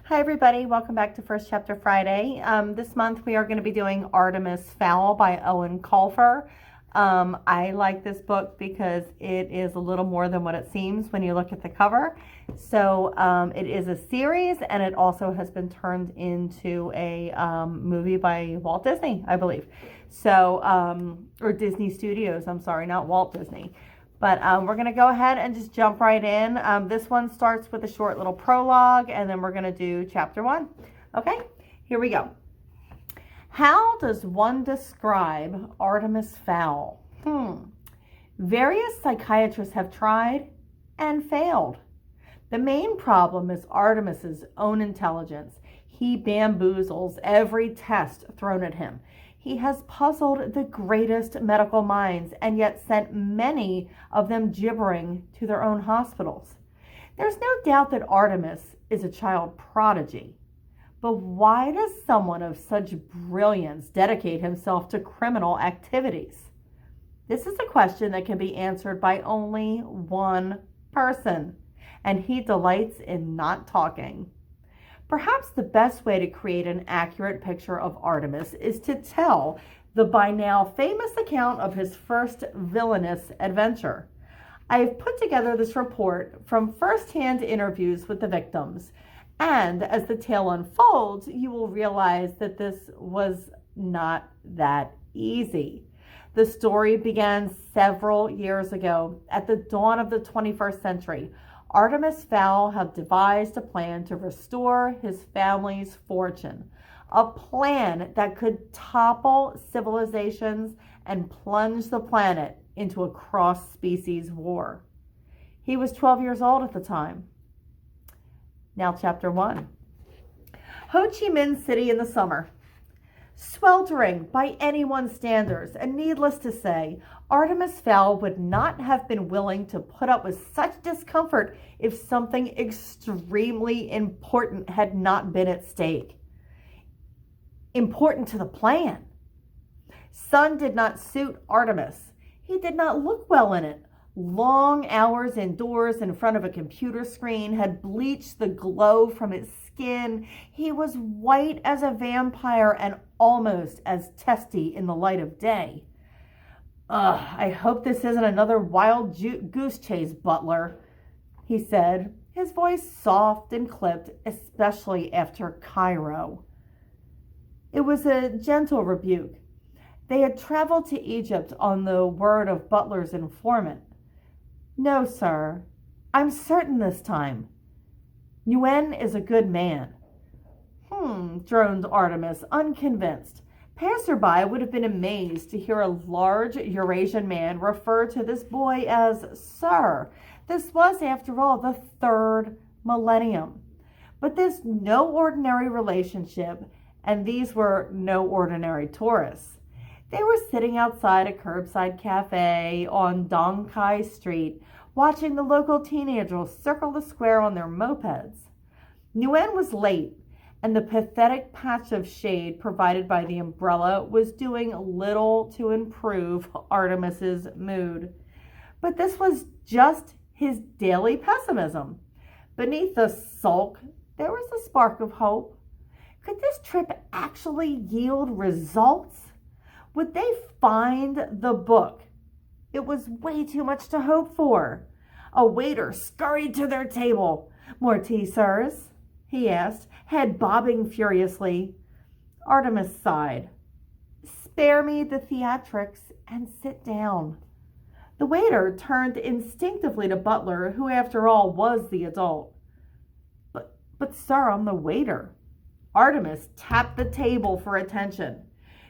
Hi everybody, welcome back to First Chapter Friday. This month we are going to be doing Artemis Fowl by Eion Colfer. I like this book because it is a little more than what it seems when you look at the cover. So it is a series, and it also has been turned into a movie by Walt Disney, I believe. So, or Disney Studios, I'm sorry, not Walt Disney. But we're going to go ahead and just jump right in. This one starts with a short little prologue, and then we're going to do chapter 1. Okay, here we go. How does one describe Artemis Fowl? Various psychiatrists have tried and failed. The main problem is Artemis's own intelligence. He bamboozles every test thrown at him. He has puzzled the greatest medical minds and yet sent many of them gibbering to their own hospitals. There's no doubt that Artemis is a child prodigy. But why does someone of such brilliance dedicate himself to criminal activities? This is a question that can be answered by only one person, and he delights in not talking. Perhaps the best way to create an accurate picture of Artemis is to tell the by now famous account of his first villainous adventure. I have put together this report from first-hand interviews with the victims, and as the tale unfolds, you will realize that this was not that easy. The story began several years ago, at the dawn of the 21st century. Artemis Fowl had devised a plan to restore his family's fortune, a plan that could topple civilizations and plunge the planet into a cross-species war. He was 12 years old at the time. Now, chapter 1. Ho Chi Minh City in the summer. Sweltering by anyone's standards, and needless to say, Artemis Fowl would not have been willing to put up with such discomfort if something extremely important had not been at stake. Important to the plan. Sun did not suit Artemis. He did not look well in it. Long hours indoors in front of a computer screen had bleached the glow from his skin. He was white as a vampire and almost as testy in the light of day. I hope this isn't another wild goose chase, Butler, he said, his voice soft and clipped, especially after Cairo. It was a gentle rebuke. They had traveled to Egypt on the word of Butler's informant. No, sir. I'm certain this time. Nguyen is a good man. Droned Artemis, unconvinced. Passerby would have been amazed to hear a large Eurasian man refer to this boy as Sir. This was, after all, the third millennium. But this no ordinary relationship, and these were no ordinary tourists. They were sitting outside a curbside cafe on Dong Kai Street, watching the local teenagers circle the square on their mopeds. Nguyen was late, and the pathetic patch of shade provided by the umbrella was doing little to improve Artemis's mood. But this was just his daily pessimism. Beneath the sulk, there was a spark of hope. Could this trip actually yield results? Would they find the book? It was way too much to hope for. A waiter scurried to their table. More tea, sirs? He asked, head bobbing furiously. Artemis sighed. Spare me the theatrics and sit down. The waiter turned instinctively to Butler, who after all was the adult. But sir, I'm the waiter. Artemis tapped the table for attention.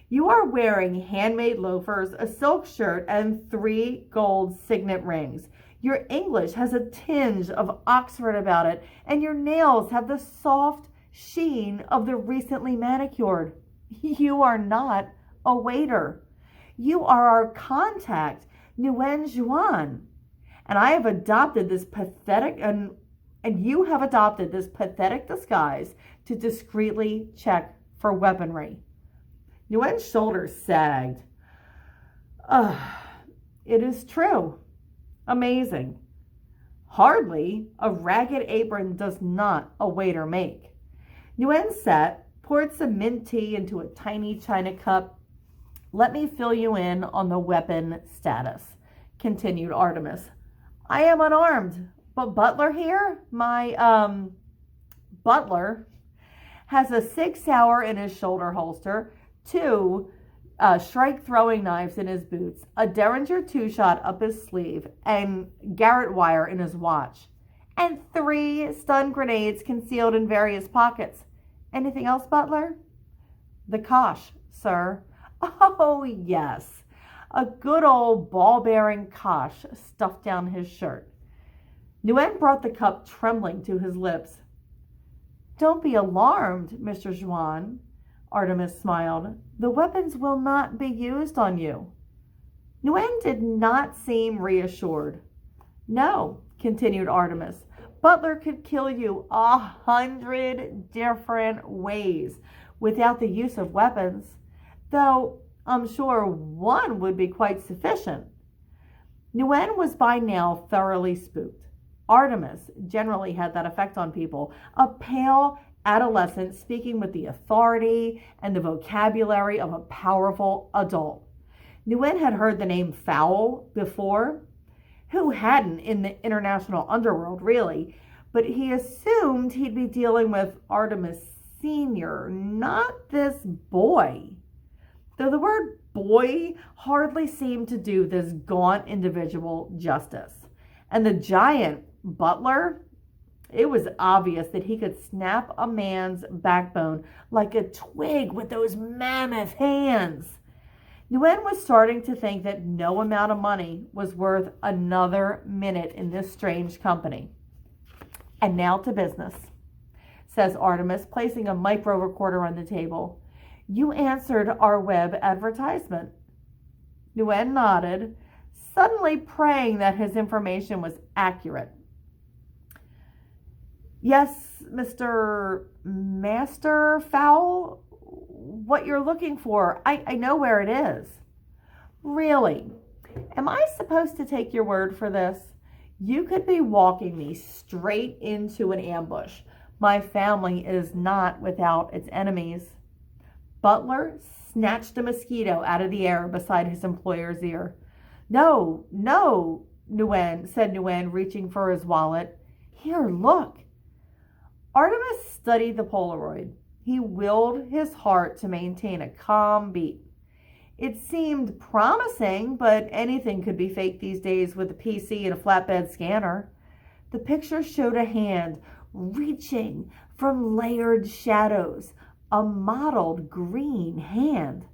You are wearing handmade loafers, a silk shirt, and 3 gold signet rings. Your English has a tinge of Oxford about it, and your nails have the soft sheen of the recently manicured. You are not a waiter. You are our contact, Nguyen Juan. And I have adopted this pathetic and you have adopted this pathetic disguise to discreetly check for weaponry. Nguyen's shoulders sagged. It is true. Amazing. Hardly a ragged apron does not a waiter make. Nguyen sat, poured some mint tea into a tiny china cup. Let me fill you in on the weapon status, continued Artemis. I am unarmed, but Butler here, my, Butler, has a 6 Sauer in his shoulder holster, 2 strike throwing knives in his boots, a Derringer 2-shot up his sleeve, and garrote wire in his watch, and 3 stun grenades concealed in various pockets. Anything else, Butler? The Kosh, sir. Oh, yes. A good old ball-bearing Kosh stuffed down his shirt. Nguyen brought the cup trembling to his lips. Don't be alarmed, Mr. Juan, Artemis smiled. The weapons will not be used on you. Nguyen did not seem reassured. No, continued Artemis. Butler could kill you 100 different ways without the use of weapons, though I'm sure one would be quite sufficient. Nguyen was by now thoroughly spooked. Artemis generally had that effect on people, a pale adolescent speaking with the authority and the vocabulary of a powerful adult. Nguyen had heard the name Fowl before. Who hadn't in the international underworld, really? But he assumed he'd be dealing with Artemis Sr., not this boy. Though the word boy hardly seemed to do this gaunt individual justice. And the giant, Butler, it was obvious that he could snap a man's backbone like a twig with those mammoth hands. Nguyen was starting to think that no amount of money was worth another minute in this strange company. And now to business, says Artemis, placing a micro recorder on the table. You answered our web advertisement. Nguyen nodded, suddenly praying that his information was accurate. Yes, Mr. Master Fowl, what you're looking for, I know where it is. Really? Am I supposed to take your word for this? You could be walking me straight into an ambush. My family is not without its enemies. Butler snatched a mosquito out of the air beside his employer's ear. No, said Nguyen, reaching for his wallet. Here, look. Artemis studied the Polaroid. He willed his heart to maintain a calm beat. It seemed promising, but anything could be faked these days with a PC and a flatbed scanner. The picture showed a hand reaching from layered shadows, a mottled green hand.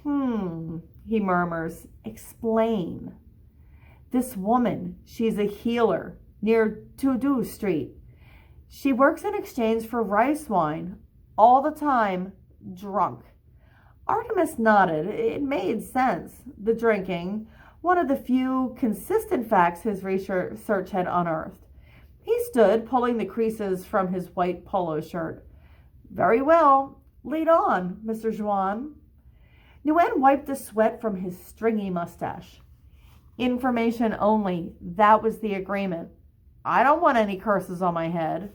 He murmurs. Explain. This woman, she's a healer near Tudu Street. She works in exchange for rice wine, all the time drunk. Artemis nodded. It made sense. The drinking, one of the few consistent facts his research had unearthed. He stood, pulling the creases from his white polo shirt. Very well. Lead on, Mr. Juan. Nguyen wiped the sweat from his stringy mustache. Information only. That was the agreement. I don't want any curses on my head.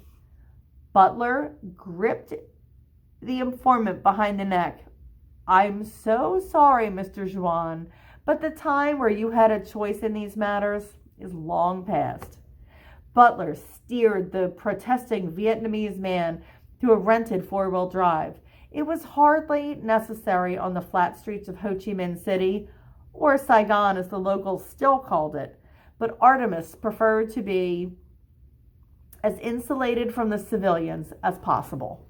Butler gripped the informant behind the neck. I'm so sorry, Mr. Juan, but the time where you had a choice in these matters is long past. Butler steered the protesting Vietnamese man to a rented 4-wheel drive. It was hardly necessary on the flat streets of Ho Chi Minh City, or Saigon as the locals still called it, but Artemis preferred to be as insulated from the civilians as possible.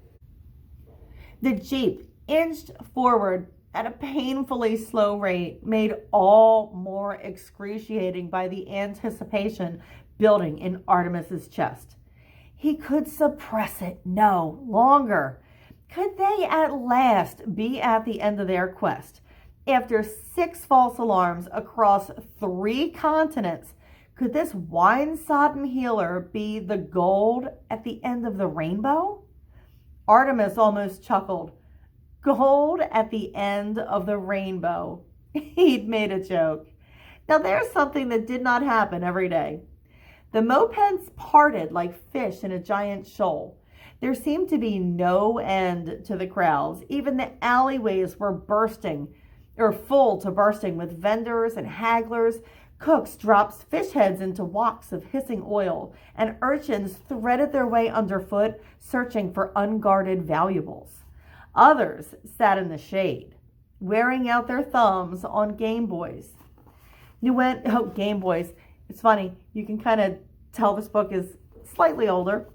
The Jeep inched forward at a painfully slow rate, made all more excruciating by the anticipation building in Artemis's chest. He could suppress it no longer. Could they at last be at the end of their quest? After 6 false alarms across 3 continents, could this wine-sodden healer be the gold at the end of the rainbow? Artemis almost chuckled. Gold at the end of the rainbow. He'd made a joke. Now there's something that did not happen every day. The mopeds parted like fish in a giant shoal. There seemed to be no end to the crowds. Even the alleyways were bursting, or full to bursting, with vendors and hagglers. Cooks dropped fish heads into woks of hissing oil, and urchins threaded their way underfoot, searching for unguarded valuables. Others sat in the shade, wearing out their thumbs on Game Boys. Game Boys. It's funny. You can kind of tell this book is slightly older.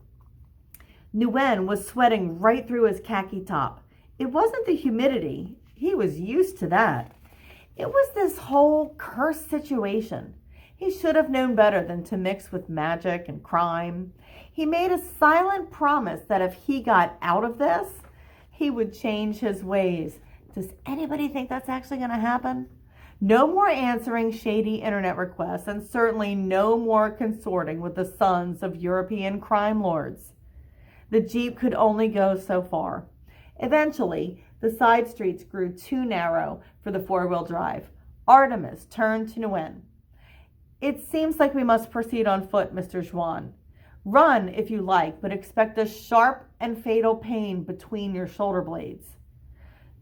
Nguyen was sweating right through his khaki top. It wasn't the humidity. He was used to that. It was this whole cursed situation. He should have known better than to mix with magic and crime. He made a silent promise that if he got out of this, he would change his ways. Does anybody think that's actually going to happen? No more answering shady internet requests, and certainly no more consorting with the sons of European crime lords. The Jeep could only go so far. Eventually, the side streets grew too narrow for the four-wheel drive. Artemis turned to Nguyen. It seems like we must proceed on foot, Mr. Juan. Run if you like, but expect a sharp and fatal pain between your shoulder blades.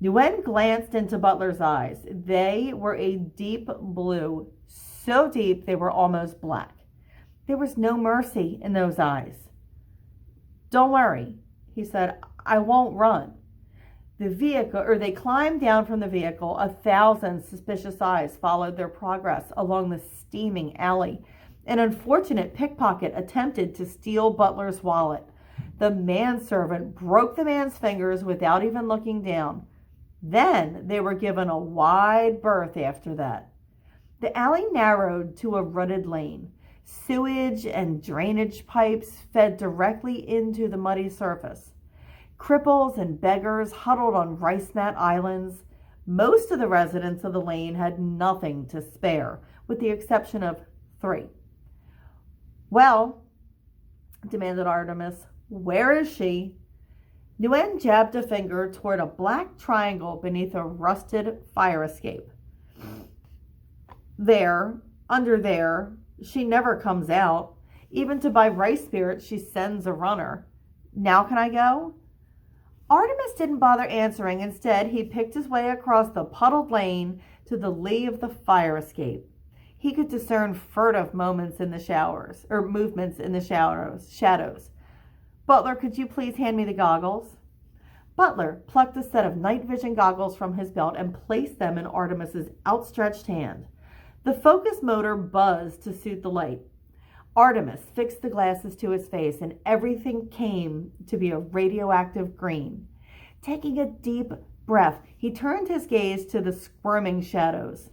Nguyen glanced into Butler's eyes. They were a deep blue, so deep they were almost black. There was no mercy in those eyes. Don't worry, he said. I won't run. They climbed down from the vehicle. 1,000 suspicious eyes followed their progress along the steaming alley. An unfortunate pickpocket attempted to steal Butler's wallet. The manservant broke the man's fingers without even looking down. Then they were given a wide berth after that. The alley narrowed to a rutted lane. Sewage and drainage pipes fed directly into the muddy surface. Cripples and beggars huddled on rice mat islands. Most of the residents of the lane had nothing to spare, with the exception of 3. Well, demanded Artemis, where is she? Nguyen jabbed a finger toward a black triangle beneath a rusted fire escape. There, under there, she never comes out. Even to buy rice spirits, she sends a runner. Now can I go? Artemis didn't bother answering. Instead, he picked his way across the puddled lane to the lee of the fire escape. He could discern furtive movements in the shadows. Butler, could you please hand me the goggles? Butler plucked a set of night vision goggles from his belt and placed them in Artemis's outstretched hand. The focus motor buzzed to suit the light. Artemis fixed the glasses to his face, and everything came to be a radioactive green. Taking a deep breath, he turned his gaze to the squirming shadows.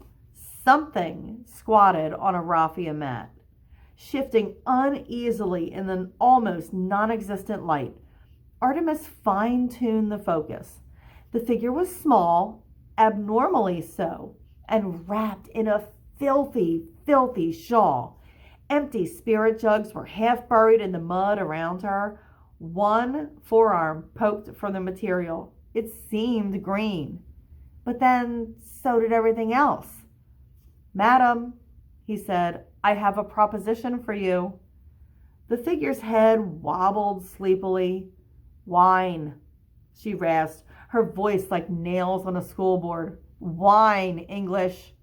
Something squatted on a raffia mat, shifting uneasily in the almost non-existent light. Artemis fine-tuned the focus. The figure was small, abnormally so, and wrapped in a filthy, filthy shawl. Empty spirit jugs were half buried in the mud around her. One forearm poked from the material. It seemed green, but then so did everything else. Madam, he said, I have a proposition for you. The figure's head wobbled sleepily. Wine, she rasped, her voice like nails on a schoolboard. Wine, English.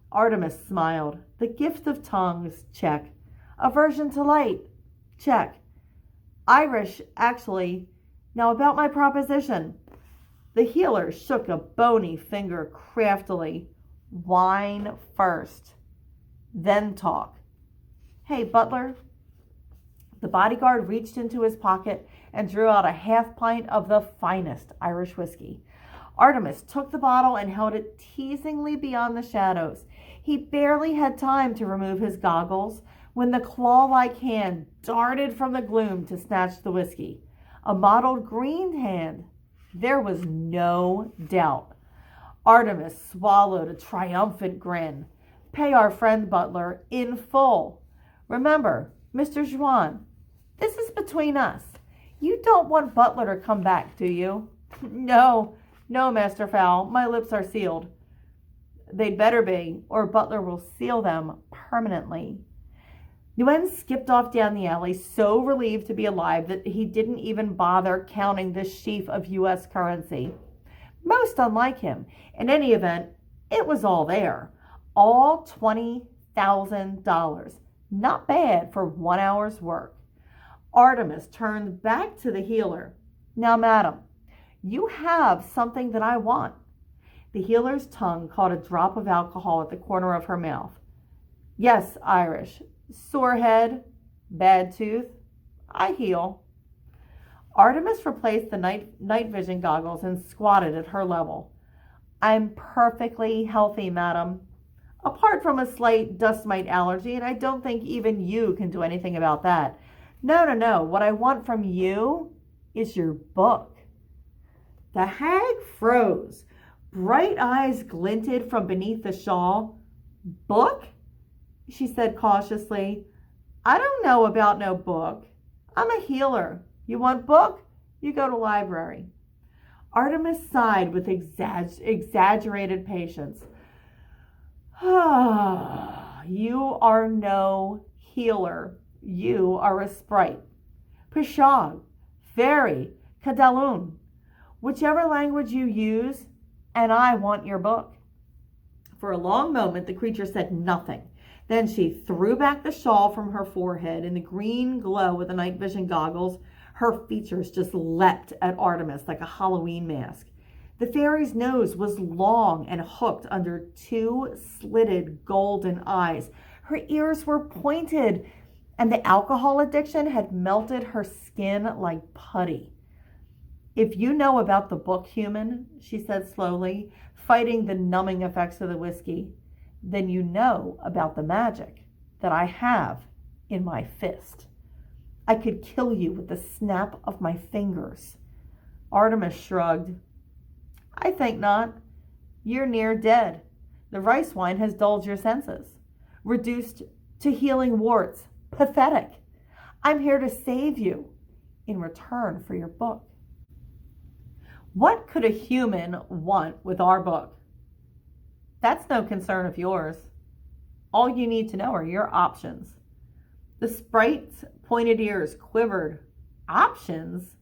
Artemis smiled. The gift of tongues, check. Aversion to light, check. Irish, actually. Now about my proposition. The healer shook a bony finger craftily. Wine first, then talk. Hey, Butler. The bodyguard reached into his pocket and drew out a half pint of the finest Irish whiskey. Artemis took the bottle and held it teasingly beyond the shadows. He barely had time to remove his goggles when the claw-like hand darted from the gloom to snatch the whiskey. A mottled green hand. There was no doubt. Artemis swallowed a triumphant grin. Pay our friend Butler in full. Remember, Mr. Juan, this is between us. You don't want Butler to come back, do you? No, Master Fowl. My lips are sealed. They'd better be, or Butler will seal them permanently. Nguyen skipped off down the alley, so relieved to be alive that he didn't even bother counting the sheaf of U.S. currency. Most unlike him. In any event, it was all there. All $20,000. Not bad for 1 hour's work. Artemis turned back to the healer. Now, madam, you have something that I want. The healer's tongue caught a drop of alcohol at the corner of her mouth. Yes, Irish. Sore head, bad tooth. I heal. Artemis replaced the night vision goggles and squatted at her level. I'm perfectly healthy, madam. Apart from a slight dust mite allergy, and I don't think even you can do anything about that. No. What I want from you is your book. The hag froze. Bright eyes glinted from beneath the shawl. Book? She said cautiously. I don't know about no book. I'm a healer. You want book? You go to library. Artemis sighed with exaggerated patience. You are no healer. You are a sprite. Pishag, fairy, kadalun. Whichever language you use, and I want your book. For a long moment, the creature said nothing. Then she threw back the shawl from her forehead. In the green glow of the night vision goggles, her features just leapt at Artemis like a Halloween mask. The fairy's nose was long and hooked under two slitted golden eyes. Her ears were pointed, and the alcohol addiction had melted her skin like putty. If you know about the book, human, she said slowly, fighting the numbing effects of the whiskey, then you know about the magic that I have in my fist. I could kill you with the snap of my fingers. Artemis shrugged. I think not. You're near dead. The rice wine has dulled your senses. Reduced to healing warts. Pathetic. I'm here to save you in return for your book. What could a human want with our book? That's no concern of yours. All you need to know are your options. The sprite's pointed ears quivered. Options?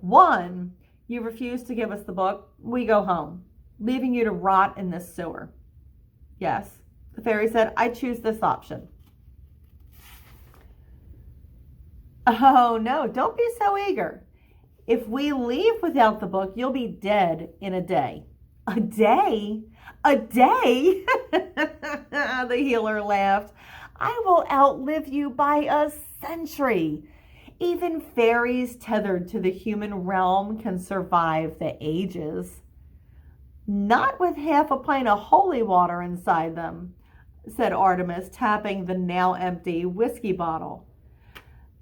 1, you refuse to give us the book. We go home, leaving you to rot in this sewer. Yes, the fairy said, I choose this option. Oh, no, don't be so eager. If we leave without the book, you'll be dead in a day. A day? A day? The healer laughed. I will outlive you by a century. Even fairies tethered to the human realm can survive the ages. Not with half a pint of holy water inside them, said Artemis, tapping the now empty whiskey bottle.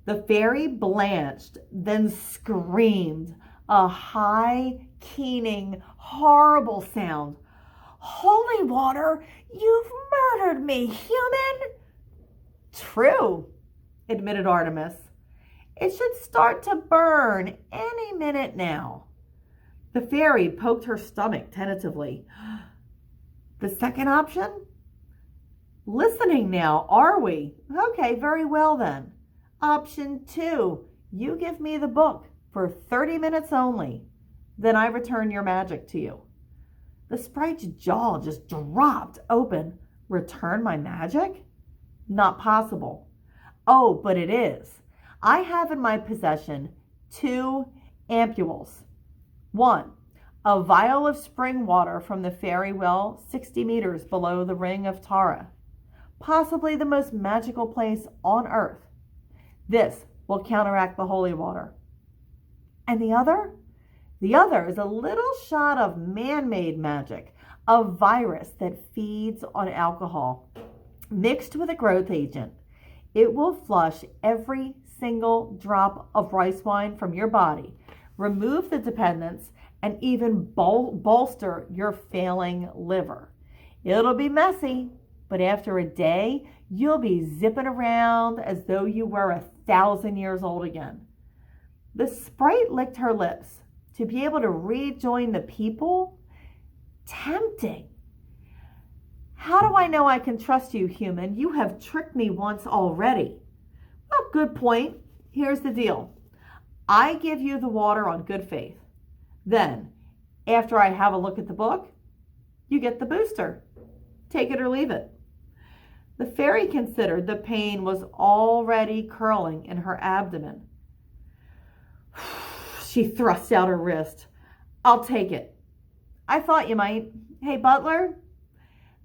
The fairy blanched, then screamed, a high, keening, horrible sound. Holy water, you've murdered me, human! True, admitted Artemis. It should start to burn any minute now. The fairy poked her stomach tentatively. The second option? Listening now, are we? Okay, very well then. Option 2, you give me the book for 30 minutes only. Then I return your magic to you. The sprite's jaw just dropped open. Return my magic? Not possible. Oh, but it is. I have in my possession 2 ampules. 1, a vial of spring water from the fairy well 60 meters below the ring of Tara, possibly the most magical place on earth. This will counteract the holy water. And the other? The other is a little shot of man-made magic, a virus that feeds on alcohol, mixed with a growth agent. It will flush every single drop of rice wine from your body, remove the dependence, and even bolster your failing liver. It'll be messy, but after a day, you'll be zipping around as though you were 1,000 years old again. The sprite licked her lips. To be able to rejoin the people? Tempting. How do I know I can trust you, human? You have tricked me once already. Well, good point. Here's the deal. I give you the water on good faith. Then, after I have a look at the book, you get the booster. Take it or leave it. The fairy considered the pain was already curling in her abdomen. She thrust out her wrist. I'll take it. I thought you might. Hey, Butler.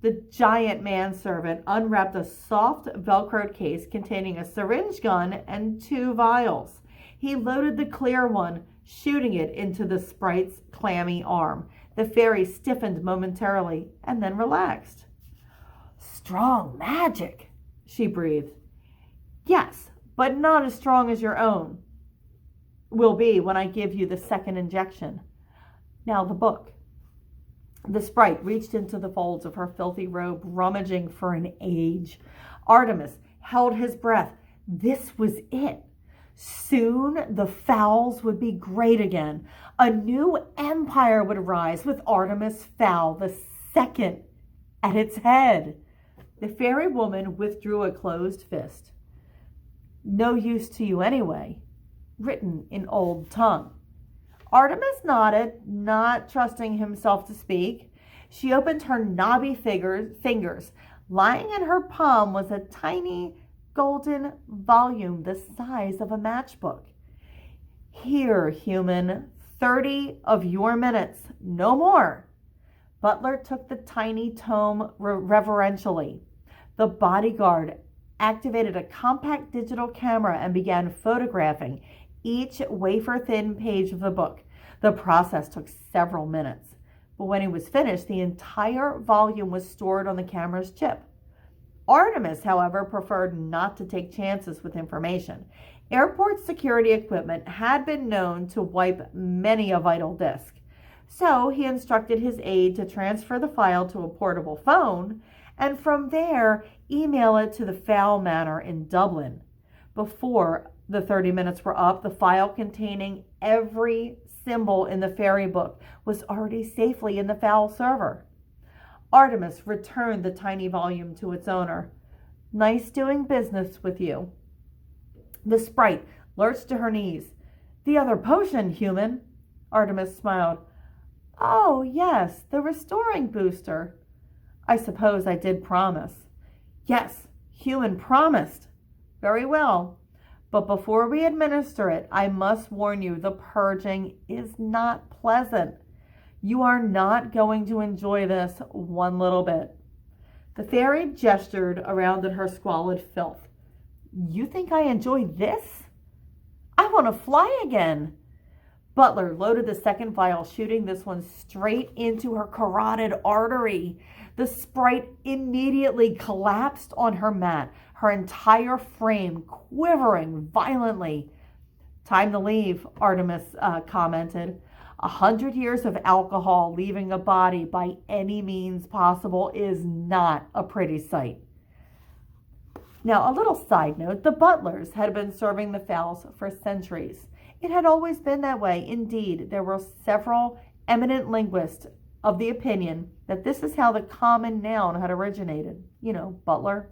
The giant manservant unwrapped a soft Velcroed case containing a syringe gun and 2 vials. He loaded the clear one, shooting it into the sprite's clammy arm. The fairy stiffened momentarily and then relaxed. Strong magic, she breathed. Yes, but not as strong as your own will be when I give you the second injection. Now the book. The sprite reached into the folds of her filthy robe, rummaging for an age. Artemis held his breath. This was it. Soon the Fowls would be great again. A new empire would rise with Artemis Fowl the second at its head. The fairy woman withdrew a closed fist. No use to you anyway, written in old tongue. Artemis nodded, not trusting himself to speak. She opened her knobby fingers. Lying in her palm was a tiny golden volume the size of a matchbook. Here, human, 30 of your minutes, no more. Butler took the tiny tome reverentially. The bodyguard activated a compact digital camera and began photographing each wafer-thin page of the book. The process took several minutes, but when he was finished, the entire volume was stored on the camera's chip. Artemis, however, preferred not to take chances with information. Airport security equipment had been known to wipe many a vital disk, so he instructed his aide to transfer the file to a portable phone and from there email it to the Fowl Manor in Dublin. Before the 30 minutes were up, the file containing every symbol in the fairy book was already safely in the Fowl server. Artemis returned the tiny volume to its owner. Nice doing business with you. The sprite lurched to her knees. The other potion, human. Artemis smiled. Oh, yes, the restoring booster. I suppose I did promise. Yes, human promised. Very well. But before we administer it, I must warn you, the purging is not pleasant. You are not going to enjoy this one little bit. The fairy gestured around at her squalid filth. You think I enjoy this? I want to fly again. Butler loaded the second vial, shooting this one straight into her carotid artery. The sprite immediately collapsed on her mat, her entire frame quivering violently. Time to leave, Artemis commented. 100 years of alcohol leaving a body by any means possible is not a pretty sight. Now, a little side note, the Butlers had been serving the Fowls for centuries. It had always been that way. Indeed, there were several eminent linguists of the opinion that this is how the common noun had originated. Butler.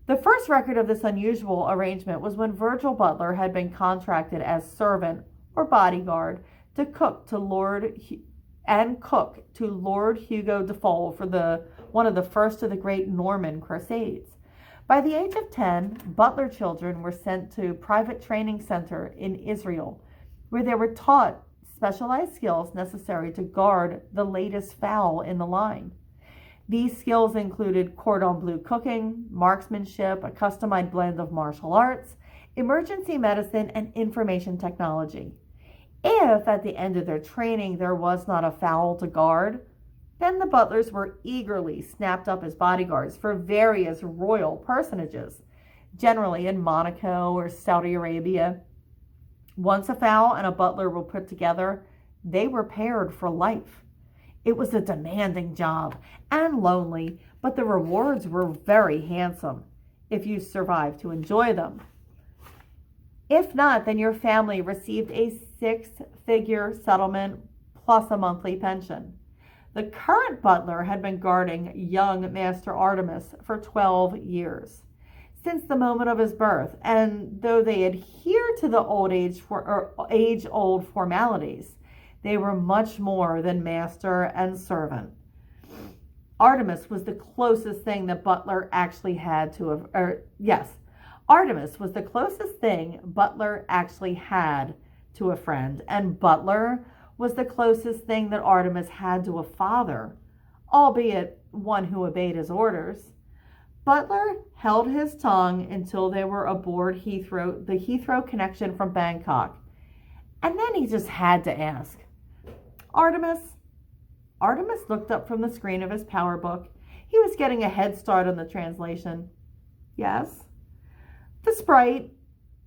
The first record of this unusual arrangement was when Virgil Butler had been contracted as servant or bodyguard to cook to Lord Hugo de Fowl for one of the first of the great Norman Crusades. By the age of 10, Butler children were sent to a private training center in Israel, where they were taught specialized skills necessary to guard the latest fowl in the line. These skills included cordon bleu cooking, marksmanship, a customized blend of martial arts, emergency medicine, and information technology. If at the end of their training there was not a fowl to guard, then the Butlers were eagerly snapped up as bodyguards for various royal personages, generally in Monaco or Saudi Arabia. Once a fowl and a butler were put together, they were paired for life. It was a demanding job and lonely, but the rewards were very handsome if you survived to enjoy them. If not, then your family received a 6-figure settlement plus a monthly pension. The current butler had been guarding young Master Artemis for 12 years, since the moment of his birth, and though they adhered to the age-old formalities, they were much more than master and servant. Artemis was the closest thing that Butler actually had to Artemis was the closest thing Butler actually had to a friend, and Butler was the closest thing that Artemis had to a father, albeit one who obeyed his orders. Butler held his tongue until they were aboard the Heathrow connection from Bangkok, and then he just had to ask, Artemis? Artemis looked up from the screen of his power book. He was getting a head start on the translation. Yes? The sprite,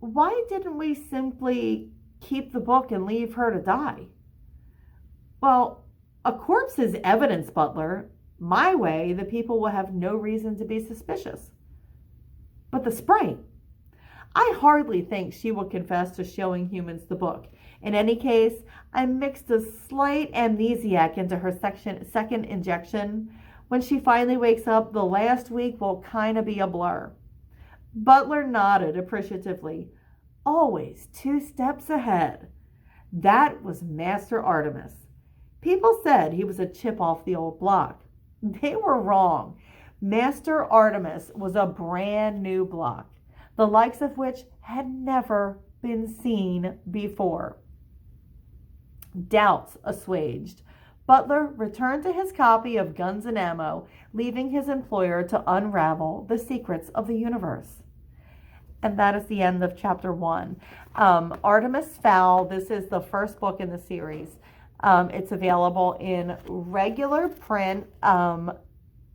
why didn't we simply keep the book and leave her to die? Well, a corpse is evidence, Butler. My way, the people will have no reason to be suspicious. But the sprite, I hardly think she will confess to showing humans the book. In any case, I mixed a slight amnesiac into her second injection. When she finally wakes up, the last week will kind of be a blur. Butler nodded appreciatively. Always 2 steps ahead. That was Master Artemis. People said he was a chip off the old block. They were wrong. Master Artemis was a brand new block, the likes of which had never been seen before. Doubts assuaged, Butler returned to his copy of Guns and Ammo, leaving his employer to unravel the secrets of the universe. And that is the end of chapter 1. Artemis Fowl, this is the first book in the series. It's available in regular print,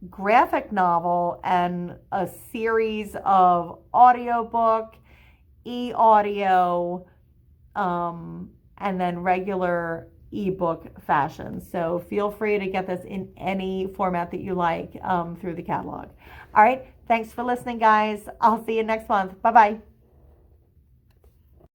graphic novel, and a series of audiobook, e-audio, and then regular ebook fashion. So feel free to get this in any format that you like through the catalog. All right. Thanks for listening, guys. I'll see you next month. Bye-bye.